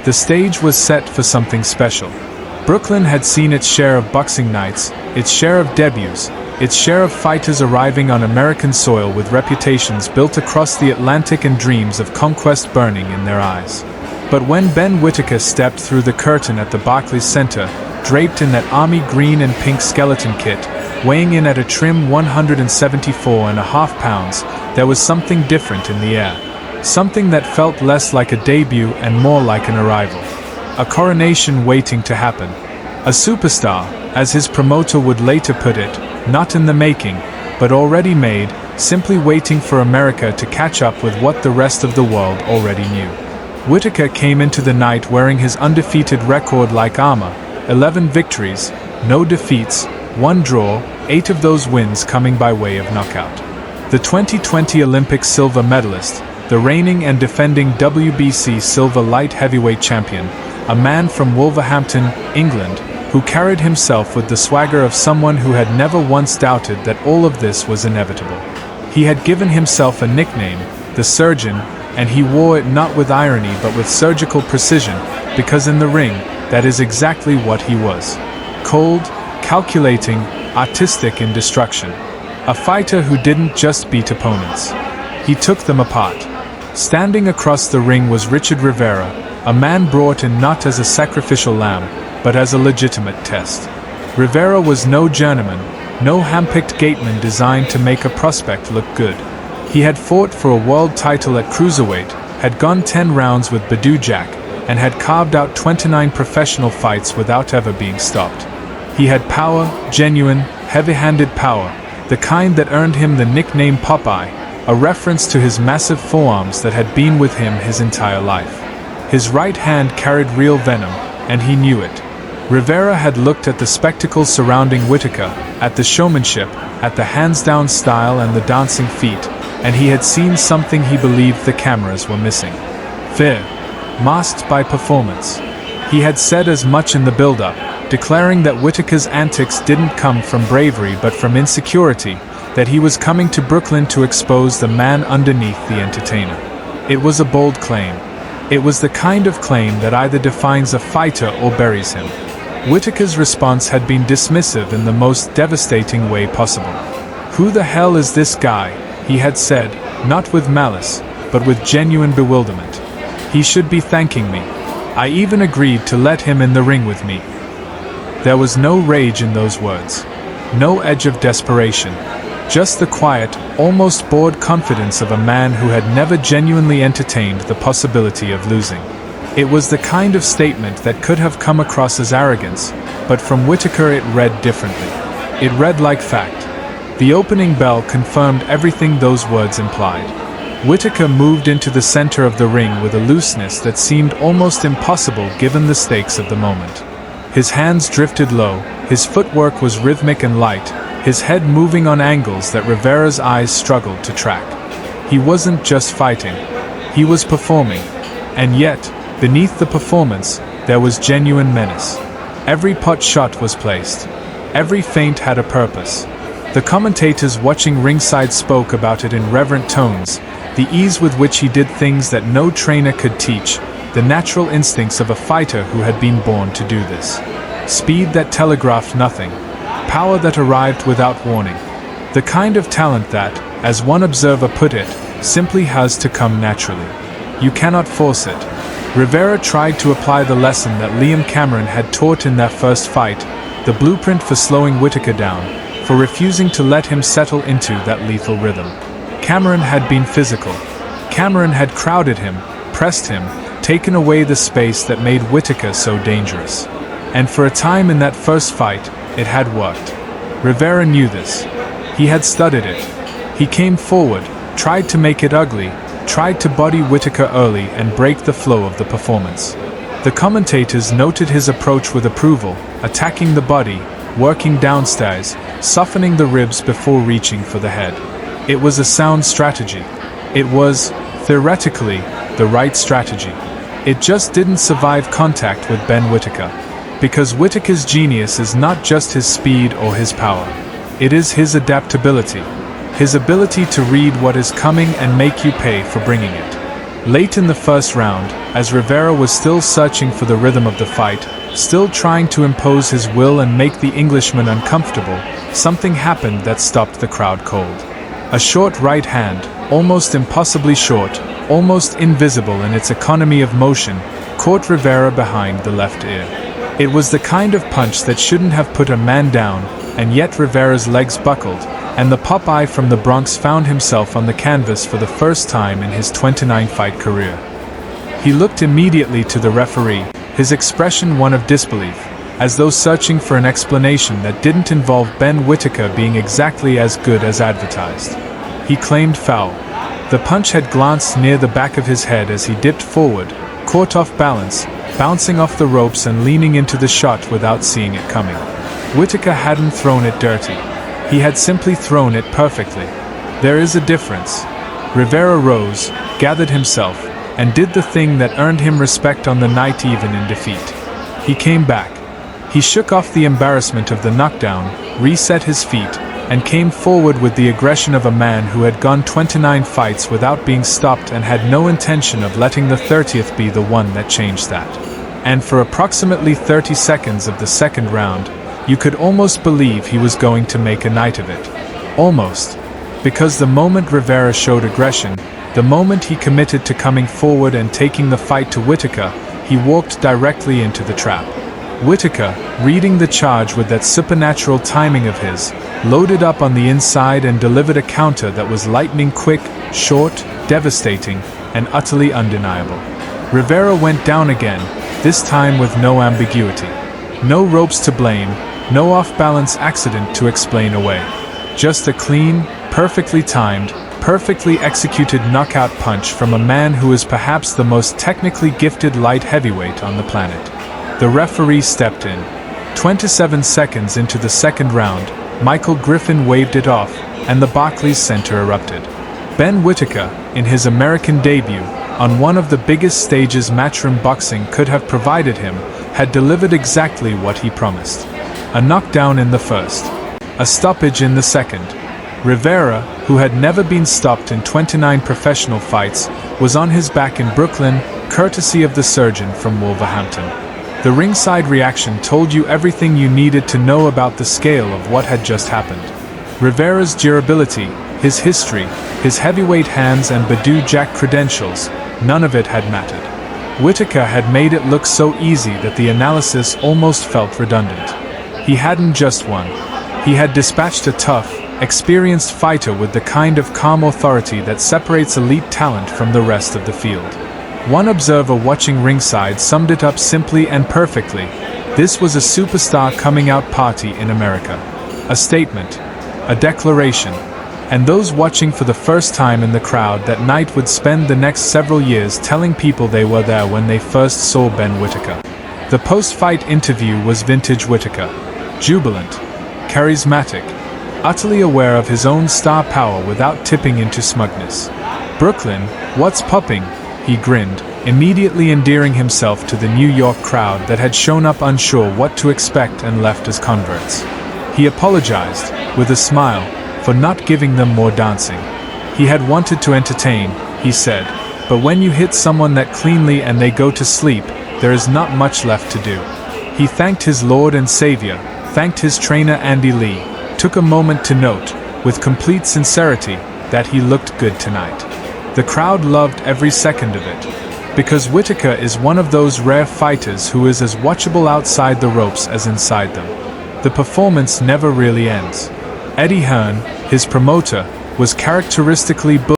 The stage was set for something special. Brooklyn had seen its share of boxing nights, its share of debuts, its share of fighters arriving on American soil with reputations built across the Atlantic and dreams of conquest burning in their eyes. But when Ben Whitaker stepped through the curtain at the Barclays Center, draped in that army green and pink skeleton kit, weighing in at a trim 174.5 pounds, there was something different in the air. Something that felt less like a debut and more like an arrival. A coronation waiting to happen. A superstar, as his promoter would later put it, not in the making, but already made, simply waiting for America to catch up with what the rest of the world already knew. Whittaker came into the night wearing his undefeated record like armour, 11 victories, no defeats, 1 draw, 8 of those wins coming by way of knockout. The 2020 Olympic silver medalist, the reigning and defending WBC silver light heavyweight champion, a man from Wolverhampton, England, who carried himself with the swagger of someone who had never once doubted that all of this was inevitable. He had given himself a nickname, the Surgeon, and he wore it not with irony but with surgical precision, because in the ring, that is exactly what he was. Cold, calculating, artistic in destruction. A fighter who didn't just beat opponents. He took them apart. Standing across the ring was Richard Rivera, a man brought in not as a sacrificial lamb, but as a legitimate test. Rivera was no journeyman, no hand-picked gateman designed to make a prospect look good. He had fought for a world title at cruiserweight, had gone 10 rounds with Badou Jack, and had carved out 29 professional fights without ever being stopped. He had power, genuine, heavy-handed power, the kind that earned him the nickname Popeye, a reference to his massive forearms that had been with him his entire life. His right hand carried real venom, and he knew it. Rivera had looked at the spectacle surrounding Whittaker, at the showmanship, at the hands-down style and the dancing feet, and he had seen something he believed the cameras were missing. Fear, masked by performance. He had said as much in the build-up, declaring that Whittaker's antics didn't come from bravery but from insecurity, that he was coming to Brooklyn to expose the man underneath the entertainer. It was a bold claim. It was the kind of claim that either defines a fighter or buries him. Whittaker's response had been dismissive in the most devastating way possible. "Who the hell is this guy?" he had said, not with malice, but with genuine bewilderment. "He should be thanking me. I even agreed to let him in the ring with me." There was no rage in those words. No edge of desperation. Just the quiet, almost bored confidence of a man who had never genuinely entertained the possibility of losing. It was the kind of statement that could have come across as arrogance, but from Whittaker it read differently. It read like fact. The opening bell confirmed everything those words implied. Whittaker moved into the center of the ring with a looseness that seemed almost impossible given the stakes of the moment. His hands drifted low, his footwork was rhythmic and light, his head moving on angles that Rivera's eyes struggled to track. He wasn't just fighting. He was performing. And yet, beneath the performance, there was genuine menace. Every pot shot was placed. Every feint had a purpose. The commentators watching ringside spoke about it in reverent tones, the ease with which he did things that no trainer could teach, the natural instincts of a fighter who had been born to do this. Speed that telegraphed nothing. Power that arrived without warning. The kind of talent that, as one observer put it, simply has to come naturally. You cannot force it. Rivera tried to apply the lesson that Liam Cameron had taught in their first fight, the blueprint for slowing Whittaker down, for refusing to let him settle into that lethal rhythm. Cameron had been physical. Cameron had crowded him, pressed him, taken away the space that made Whittaker so dangerous. And for a time in that first fight, it had worked. Rivera knew this. He had studied it. He came forward, tried to make it ugly, tried to body Whittaker early and break the flow of the performance. The commentators noted his approach with approval, attacking the body, working downstairs, softening the ribs before reaching for the head. It was a sound strategy. It was, theoretically, the right strategy. It just didn't survive contact with Ben Whitaker. Because Whittaker's genius is not just his speed or his power. It is his adaptability. His ability to read what is coming and make you pay for bringing it. Late in the first round, as Rivera was still searching for the rhythm of the fight, still trying to impose his will and make the Englishman uncomfortable, something happened that stopped the crowd cold. A short right hand, almost impossibly short, almost invisible in its economy of motion, caught Rivera behind the left ear. It was the kind of punch that shouldn't have put a man down, and yet Rivera's legs buckled, and the Popeye from the Bronx found himself on the canvas for the first time in his 29-fight career. He looked immediately to the referee, his expression one of disbelief, as though searching for an explanation that didn't involve Ben Whitaker being exactly as good as advertised. He claimed foul. The punch had glanced near the back of his head as he dipped forward, caught off balance, bouncing off the ropes and leaning into the shot without seeing it coming. Whittaker hadn't thrown it dirty. He had simply thrown it perfectly. There is a difference. Rivera rose, gathered himself, and did the thing that earned him respect on the night even in defeat. He came back. He shook off the embarrassment of the knockdown, reset his feet, and came forward with the aggression of a man who had gone 29 fights without being stopped and had no intention of letting the 30th be the one that changed that. And for approximately 30 seconds of the second round, you could almost believe he was going to make a night of it. Almost. Because the moment Rivera showed aggression, the moment he committed to coming forward and taking the fight to Whittaker, he walked directly into the trap. Whittaker, reading the charge with that supernatural timing of his, loaded up on the inside and delivered a counter that was lightning quick, short, devastating, and utterly undeniable. Rivera went down again, this time with no ambiguity. No ropes to blame, no off-balance accident to explain away. Just a clean, perfectly timed, perfectly executed knockout punch from a man who is perhaps the most technically gifted light heavyweight on the planet. The referee stepped in. 27 seconds into the second round, Michael Griffin waved it off, and the Barclays Center erupted. Ben Whitaker, in his American debut, on one of the biggest stages Matchroom boxing could have provided him, had delivered exactly what he promised. A knockdown in the first. A stoppage in the second. Rivera, who had never been stopped in 29 professional fights, was on his back in Brooklyn, courtesy of the surgeon from Wolverhampton. The ringside reaction told you everything you needed to know about the scale of what had just happened. Rivera's durability, his history, his heavyweight hands and Badou Jack credentials, none of it had mattered. Whittaker had made it look so easy that the analysis almost felt redundant. He hadn't just won. He had dispatched a tough, experienced fighter with the kind of calm authority that separates elite talent from the rest of the field. One observer watching ringside summed it up simply and perfectly. This was a superstar coming out party in America. A statement. A declaration. And those watching for the first time in the crowd that night would spend the next several years telling people they were there when they first saw Ben Whitaker. The post-fight interview was vintage Whittaker. Jubilant. Charismatic. Utterly aware of his own star power without tipping into smugness. Brooklyn, what's popping? He grinned, immediately endearing himself to the New York crowd that had shown up unsure what to expect and left as converts. He apologized, with a smile, for not giving them more dancing. He had wanted to entertain, he said, but when you hit someone that cleanly and they go to sleep, there is not much left to do. He thanked his Lord and Savior, thanked his trainer Andy Lee, took a moment to note, with complete sincerity, that he looked good tonight. The crowd loved every second of it, because Whittaker is one of those rare fighters who is as watchable outside the ropes as inside them. The performance never really ends. Eddie Hearn, his promoter, was characteristically